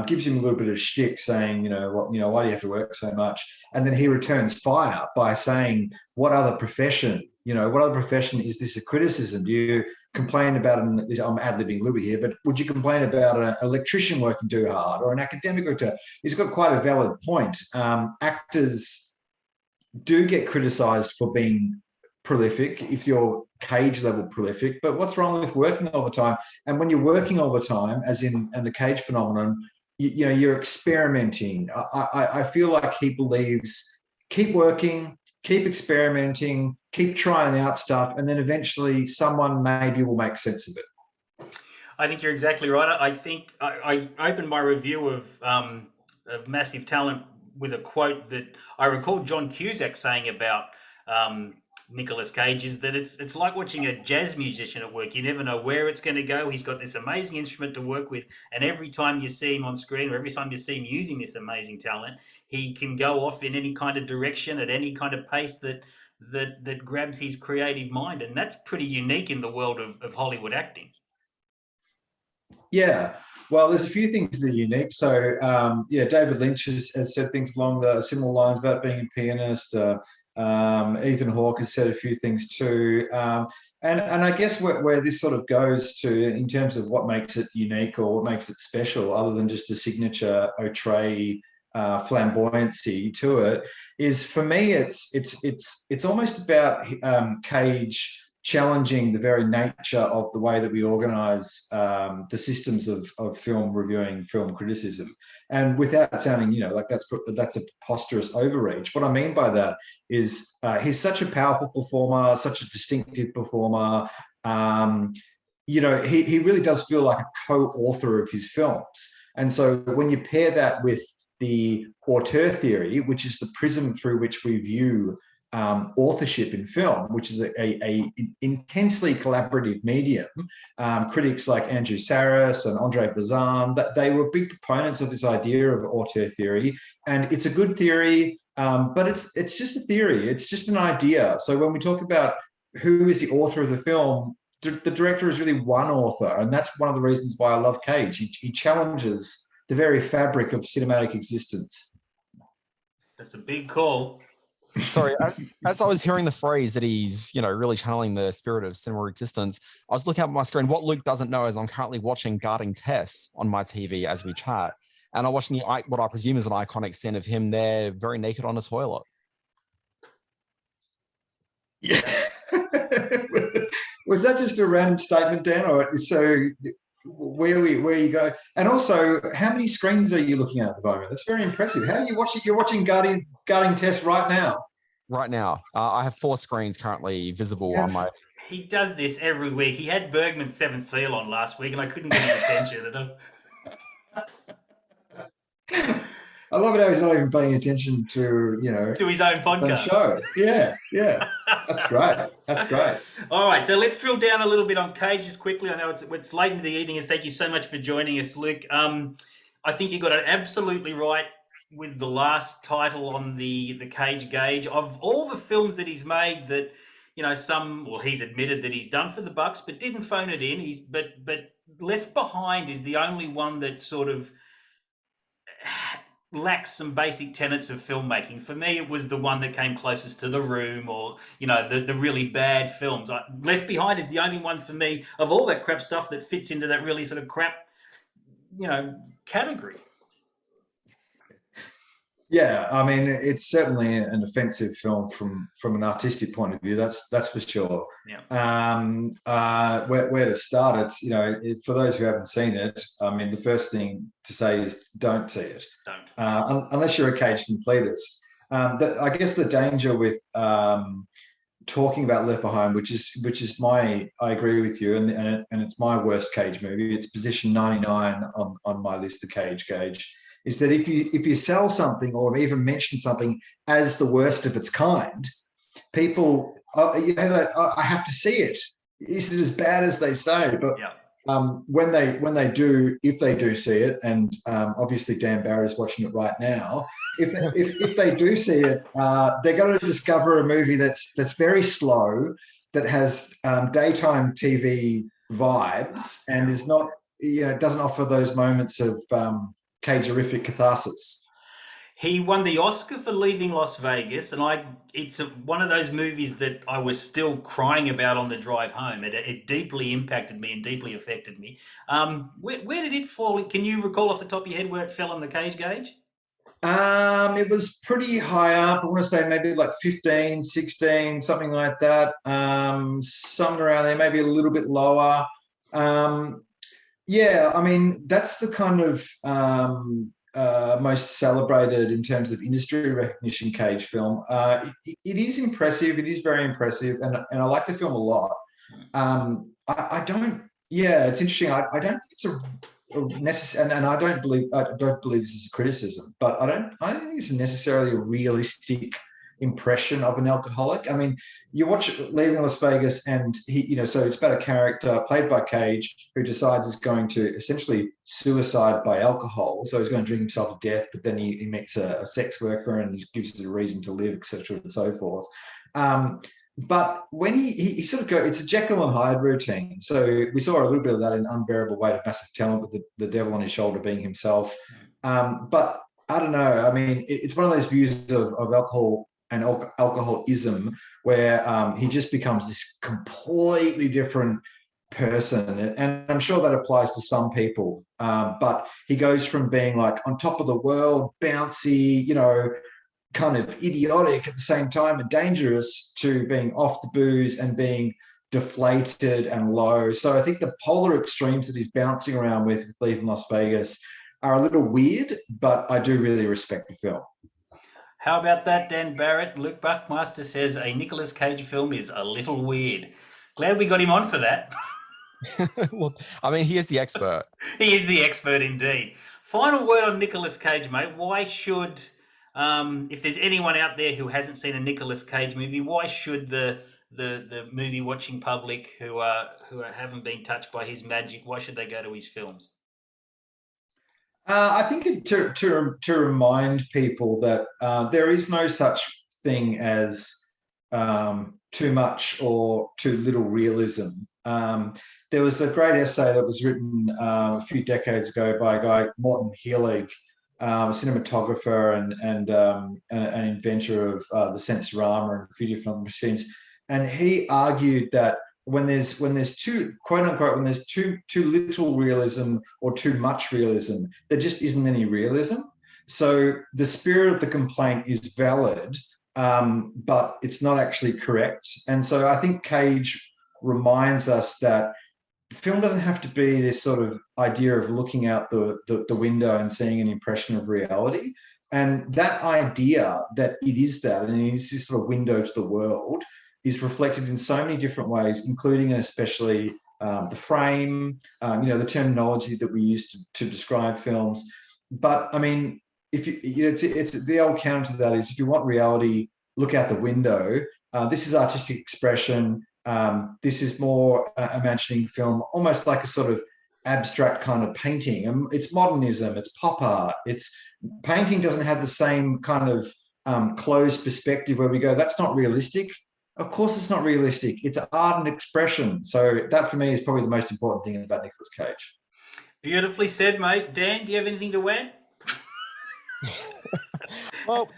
gives him a little bit of shtick, saying, why do you have to work so much? And then he returns fire by saying, what other profession is this a criticism? Do you complain about I'm ad-libbing Louis here, but would you complain about an electrician working too hard or an academic working too hard? He's got quite a valid point. Actors do get criticized for being prolific if you're Cage level prolific, but what's wrong with working all the time? And when you're working all the time, as in the Cage phenomenon, you're experimenting. I feel like he believes keep working, keep experimenting, keep trying out stuff, and then eventually someone maybe will make sense of it. I think you're exactly right. I think I opened my review of Massive Talent with a quote that I recall John Cusack saying about Nicolas Cage, is that it's like watching a jazz musician at work. You never know where it's going to go. He's got this amazing instrument to work with, and every time you see him on screen or every time you see him using this amazing talent, he can go off in any kind of direction at any kind of pace that grabs his creative mind, and that's pretty unique in the world of Hollywood acting. Yeah, well, there's a few things that are unique. So, David Lynch has said things along the similar lines about being a pianist. Ethan Hawke has said a few things too. And I guess where this sort of goes to in terms of what makes it unique or what makes it special, other than just a signature outre flamboyancy to it, is for me it's almost about Cage challenging the very nature of the way that we organize the systems of film reviewing, film criticism. And without sounding, like that's a preposterous overreach, what I mean by that is he's such a powerful performer, such a distinctive performer. He really does feel like a co-author of his films. And so when you pair that with the auteur theory, which is the prism through which we view authorship in film, which is a intensely collaborative medium. Critics like Andrew Sarris and Andre Bazin, they were big proponents of this idea of auteur theory, and it's a good theory, but it's just a theory. It's just an idea. So when we talk about who is the author of the film, the director is really one author, and that's one of the reasons why I love Cage. He challenges the very fabric of cinematic existence. That's a big call. Sorry, as I was hearing the phrase that he's, really channeling the spirit of cinema existence, I was looking up at my screen. What Luke doesn't know is I'm currently watching Guarding Tess on my TV as we chat, and I'm watching what I presume is an iconic scene of him there, very naked on a toilet. Yeah. Was that just a random statement, Dan, or so? Where you go? And also, how many screens are you looking at the moment? That's very impressive. How are you watching? You're watching Guarding Tess right now. Right now, I have 4 screens currently visible on my. He does this every week. He had Bergman's Seventh Seal on last week, and I couldn't get his attention at all. I love it how he's not even paying attention to to his own podcast show. Yeah, that's great. That's great. All right, so let's drill down a little bit on Cages quickly. I know it's late in the evening, and thank you so much for joining us, Luke. I think you got it absolutely right with the last title on the Cage gauge. Of all the films that he's made, that he's admitted that he's done for the bucks, but didn't phone it in. But Left Behind is the only one that sort of lacks some basic tenets of filmmaking. For me, it was the one that came closest to The Room, or the really bad films. Left Behind is the only one for me of all that crap stuff that fits into that really sort of crap category. Yeah, I mean, it's certainly an offensive film from an artistic point of view. That's for sure. Yeah. Where to start? It's for those who haven't seen it. I mean, the first thing to say is don't see it. Don't. Unless you're a Cage completist. I guess the danger with talking about Left Behind, which is I agree with you, and it's my worst Cage movie. It's position 99 on my list, the Cage gauge. is that if you sell something or even mention something as the worst of its kind, people I have to see it. Is it as bad as they say? But when they do, if they do see it, and obviously Dan Barry's watching it right now, if they do see it, they're going to discover a movie that's very slow, that has daytime TV vibes, and is not, doesn't offer those moments of Cage-erific catharsis. He won the Oscar for Leaving Las Vegas, and it's one of those movies that I was still crying about on the drive home. It deeply impacted me and deeply affected me. Where did it fall? Can you recall off the top of your head where it fell on the Cage gauge? It was pretty high up. I want to say maybe like 15, 16, something like that. Somewhere around there, maybe a little bit lower. Yeah, I mean, that's the kind of most celebrated in terms of industry recognition Cage film. It is impressive. It is very impressive, and I like the film a lot. I don't. Yeah, it's interesting. I don't think it's a necessary, and I don't believe this is a criticism, but I don't think it's necessarily a realistic impression of an alcoholic. I mean, you watch Leaving Las Vegas, and so it's about a character played by Cage who decides he's going to essentially suicide by alcohol. So he's going to drink himself to death, but then he meets a sex worker and he gives it a reason to live, etc., and so forth. But when he sort of it's a Jekyll and Hyde routine. So we saw a little bit of that in Unbearable Weight of Massive Talent, with the devil on his shoulder being himself. But I don't know. I mean, it's one of those views of alcohol and alcoholism where he just becomes this completely different person. And I'm sure that applies to some people. But he goes from being like on top of the world, bouncy, kind of idiotic at the same time and dangerous, to being off the booze and being deflated and low. So I think the polar extremes that he's bouncing around with Leaving Las Vegas are a little weird, but I do really respect the film. How about that, Dan Barrett? Luke Buckmaster says a Nicolas Cage film is a little weird. Glad we got him on for that. Well, I mean, he is the expert. He is the expert indeed. Final word on Nicolas Cage, mate. Why should... if there's anyone out there who hasn't seen a Nicolas Cage movie, why should the movie watching public who haven't been touched by his magic, why should they go to his films? I think to remind people that there is no such thing as too much or too little realism. There was a great essay that was written a few decades ago by a guy, Morton Heelig, a cinematographer and an inventor of the Sensorama and a few different machines, and he argued that when there's too, quote unquote, when there's too little realism or too much realism, there just isn't any realism. So the spirit of the complaint is valid, but it's not actually correct. And so I think Cage reminds us that film doesn't have to be this sort of idea of looking out the window and seeing an impression of reality. And that idea that it is that, and it is this sort of window to the world, is reflected in so many different ways, including and especially the frame, the terminology that we use to describe films. But I mean, if it's the old counter to that is, if you want reality, look out the window. This is artistic expression. This is more imagining film, almost like a sort of abstract kind of painting. It's modernism, it's pop art. Painting doesn't have the same kind of closed perspective where we go, that's not realistic. Of course it's not realistic. It's art and expression. So that for me is probably the most important thing about Nicolas Cage. Beautifully said, mate. Dan, do you have anything to add? Well,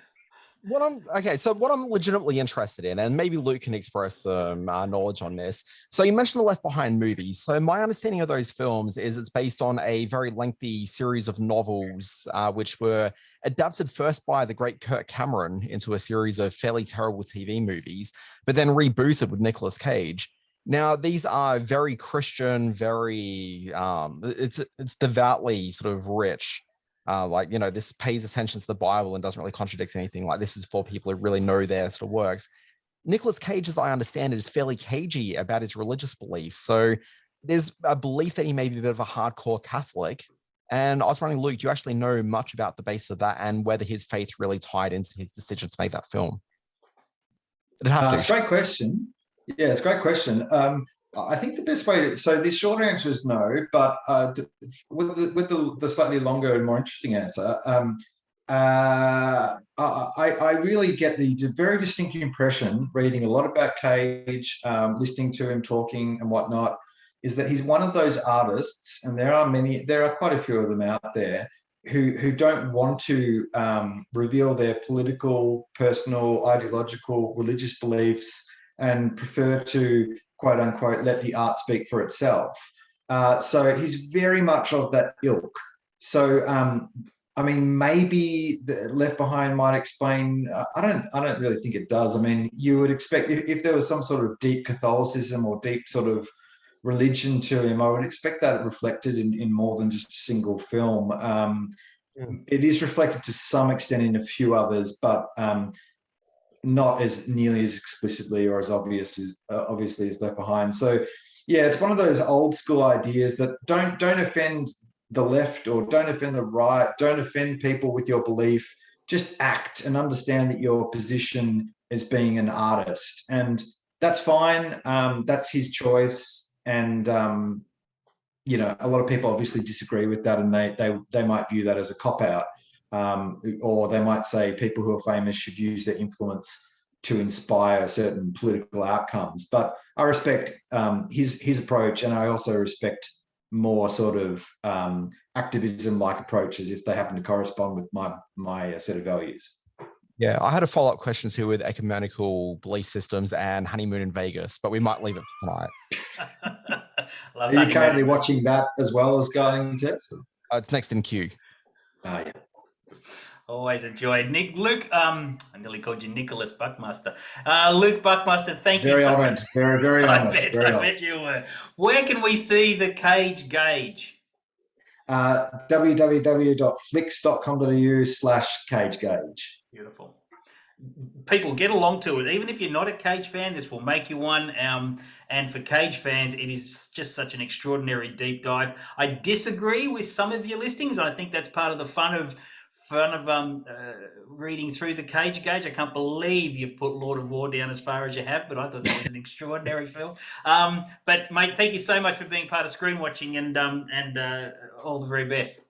what I'm legitimately interested in, and maybe Luke can express some knowledge on this. So you mentioned the Left Behind movies. So my understanding of those films is it's based on a very lengthy series of novels, which were adapted first by the great Kirk Cameron into a series of fairly terrible TV movies, but then rebooted with Nicolas Cage. Now, these are very Christian, very, it's devoutly sort of rich. This pays attention to the Bible and doesn't really contradict anything. Like, this is for people who really know their sort of works. Nicolas Cage, as I understand it, is fairly cagey about his religious beliefs. So there's a belief that he may be a bit of a hardcore Catholic, And I was wondering, Luke, do you actually know much about the base of that and whether his faith really tied into his decision to make that film? It's a great question. Yeah, it's a great question. I think the best way. So the short answer is no, but with the slightly longer and more interesting answer, I really get the very distinct impression, reading a lot about Cage, listening to him talking and whatnot, is that he's one of those artists, and there are quite a few of them out there who don't want to reveal their political, personal, ideological, religious beliefs, and prefer to, quote unquote, let the art speak for itself. So he's very much of that ilk. So I mean, maybe the Left Behind might explain. I don't really think it does. I mean, you would expect if there was some sort of deep Catholicism or deep sort of religion to him, I would expect that reflected in more than just a single film. It is reflected to some extent in a few others, but not as nearly as explicitly or as obviously as Left Behind. So, yeah, it's one of those old school ideas that don't offend the left or don't offend the right, don't offend people with your belief. Just act and understand that your position as being an artist, and that's fine. That's his choice, and you know, a lot of people obviously disagree with that, and they might view that as a cop out, or they might say people who are famous should use their influence to inspire certain political outcomes. But I respect his approach, and I also respect more sort of activism-like approaches if they happen to correspond with my set of values. Yeah, I had a follow-up question here with ecumenical belief systems and Honeymoon in Vegas, but we might leave it for tonight. Are you currently watching that as well as going to? It's next in queue. Oh, yeah. Always a joy. Luke, I nearly called you Nicholas Buckmaster. Luke Buckmaster, thank you so much. Very honoured. I bet you were. Where can we see the Cage Gauge? www.flix.com.au/cagegauge. Beautiful. People, get along to it. Even if you're not a Cage fan, this will make you one. And for Cage fans, it is just such an extraordinary deep dive. I disagree with some of your listings. I think that's part of the fun of reading through the Cage Gauge. I can't believe you've put Lord of War down as far as you have, but I thought that was an extraordinary film. But mate, thank you so much for being part of Screen Watching, and all the very best.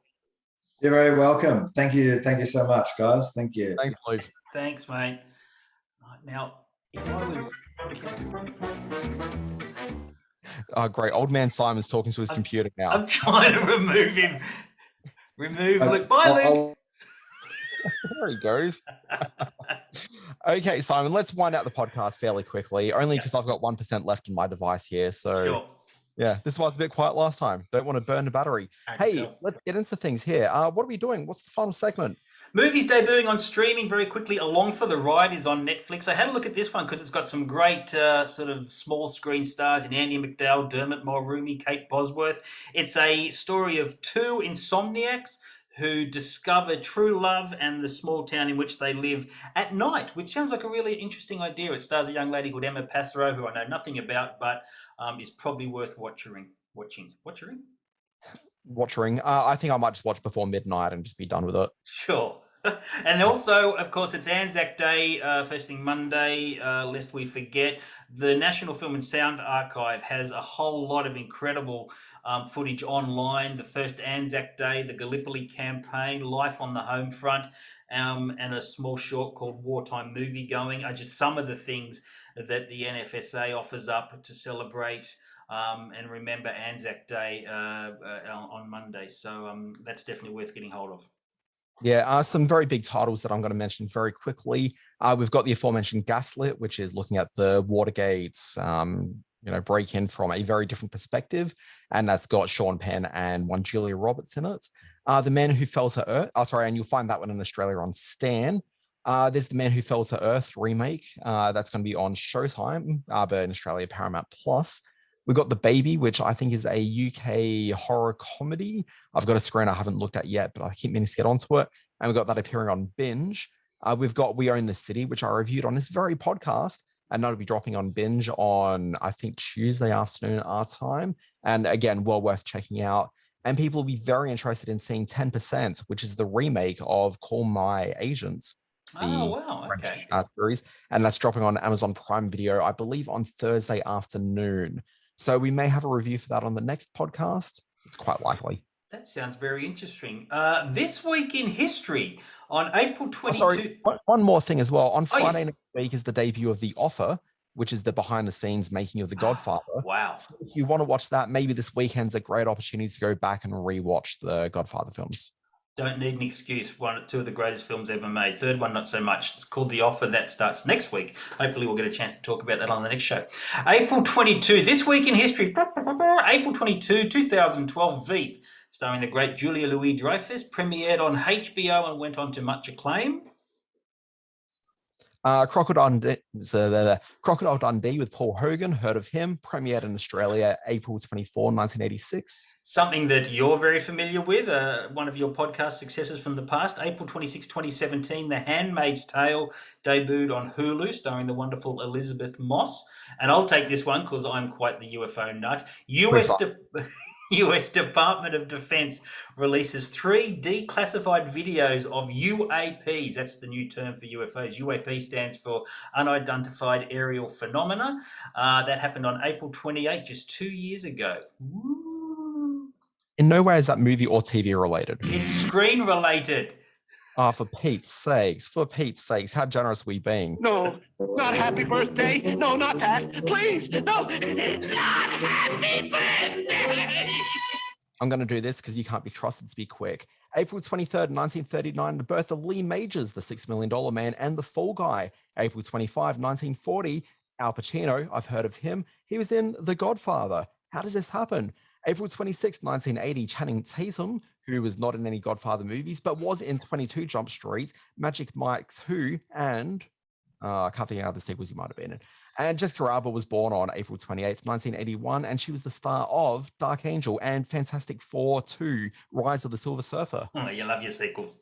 You're very welcome. Thank you so much, guys. Thank you. Thanks, Luke. Thanks, mate. Now, if I was... Oh, great. Old man Simon's talking to his computer now. I'm trying to remove him. Luke. Bye, Luke. There he goes. Okay, Simon, let's wind out the podcast fairly quickly, only because I've got 1% left on my device here. So, sure. Yeah, this was a bit quiet last time. Don't want to burn the battery. Hey, let's get into things here. What are we doing? What's the final segment? Movies debuting on streaming very quickly. Along for the Ride is on Netflix. I had a look at this one because it's got some great sort of small screen stars in Andy McDowell, Dermot Mulroney, Kate Bosworth. It's a story of two insomniacs who discover true love and the small town in which they live at night, which sounds like a really interesting idea. It stars a young lady called Emma Passero, who I know nothing about, but is probably worth watching. I think I might just watch before midnight and just be done with it. Sure. And also, of course, it's Anzac Day, first thing Monday, lest we forget. The National Film and Sound Archive has a whole lot of incredible footage online. The first Anzac Day, the Gallipoli campaign, Life on the Home Front, and a small short called Wartime Movie Going are just some of the things that the NFSA offers up to celebrate and remember Anzac Day on Monday. So that's definitely worth getting hold of. Yeah, some very big titles that I'm going to mention very quickly. We've got the aforementioned Gaslit, which is looking at the Watergate, break-in from a very different perspective, and that's got Sean Penn and one Julia Roberts in it. The Man Who Fell to Earth. And you'll find that one in Australia on Stan. There's The Man Who Fell to Earth remake. That's going to be on Showtime, but in Australia, Paramount Plus. We've got The Baby, which I think is a UK horror comedy. I've got a screen I haven't looked at yet, but I keep meaning to get onto it. And we've got that appearing on Binge. We've got We Own the City, which I reviewed on this very podcast. And that'll be dropping on Binge on, I think, Tuesday afternoon our time. And again, well worth checking out. And people will be very interested in seeing 10%, which is the remake of Call My Agent. Oh, wow. Okay. Series, and that's dropping on Amazon Prime Video, I believe, on Thursday afternoon. So we may have a review for that on the next podcast. It's quite likely. That sounds very interesting. This week in history, on April 22... sorry, one more thing as well. On Friday next week is the debut of The Offer, which is the behind-the-scenes making of The Godfather. Wow. So if you want to watch that, maybe this weekend's a great opportunity to go back and rewatch the Godfather films. Don't need an excuse. Two of the greatest films ever made. Third one, not so much. It's called The Offer. That starts next week. Hopefully we'll get a chance to talk about that on the next show. April 22, this week in history. April 22, 2012, Veep, starring the great Julia Louis-Dreyfus, premiered on HBO and went on to much acclaim. Crocodile Dundee with Paul Hogan, heard of him, premiered in Australia April 24, 1986. Something that you're very familiar with, one of your podcast successes from the past, April 26, 2017, The Handmaid's Tale debuted on Hulu, starring the wonderful Elizabeth Moss. And I'll take this one because I'm quite the UFO nut. US Department of Defense releases 3 declassified videos of UAPs. That's the new term for UFOs. UAP stands for Unidentified Aerial Phenomena. That happened on April 28, just 2 years ago. Woo. In no way is that movie or TV related. It's screen related. For Pete's sakes, how generous are we being? No, not happy birthday. No, not that. Please, no, not happy birthday. I'm going to do this because you can't be trusted to be quick. April 23rd, 1939, the birth of Lee Majors, the $6 Million Man and the Fall Guy. April 25, 1940, Al Pacino, I've heard of him. He was in The Godfather. How does this happen? April 26, 1980, Channing Tatum, who was not in any Godfather movies, but was in 22 Jump Street, Magic Mike's Who, and I can't think of other sequels he might have been in. And Jessica Alba was born on April 28th, 1981, and she was the star of Dark Angel and Fantastic Four 2, Rise of the Silver Surfer. Oh, you love your sequels.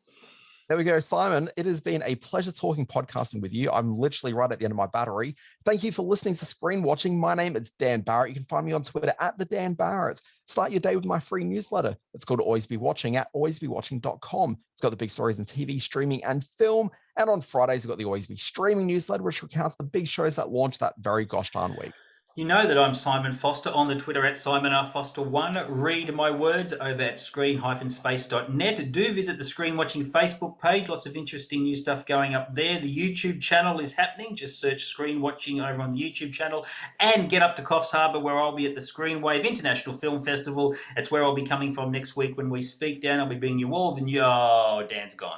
There we go, Simon. It has been a pleasure talking podcasting with you. I'm literally right at the end of my battery. Thank you for listening to Screen Watching. My name is Dan Barrett. You can find me on Twitter at the Dan Barrett. Start your day with my free newsletter. It's called Always Be Watching at alwaysbewatching.com. It's got the big stories in TV, streaming, and film. And on Fridays, we've got the Always Be Streaming newsletter, which recounts the big shows that launch that very gosh darn week. You know that I'm Simon Foster on the Twitter at SimonRFoster1. Read my words over at screen-space.net. Do visit the Screen Watching Facebook page. Lots of interesting new stuff going up there. The YouTube channel is happening. Just search Screen Watching over on the YouTube channel and get up to Coffs Harbour where I'll be at the Screenwave International Film Festival. That's where I'll be coming from next week when we speak down. I'll be bringing you all the new... Oh, Dan's gone.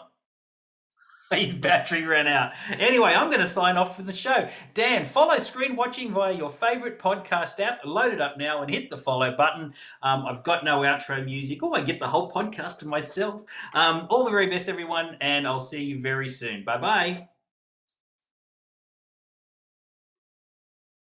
His battery ran out. Anyway, I'm going to sign off for the show. Dan, follow Screen Watching via your favourite podcast app. Load it up now and hit the follow button. I've got no outro music. I get the whole podcast to myself. All the very best, everyone, and I'll see you very soon. Bye-bye.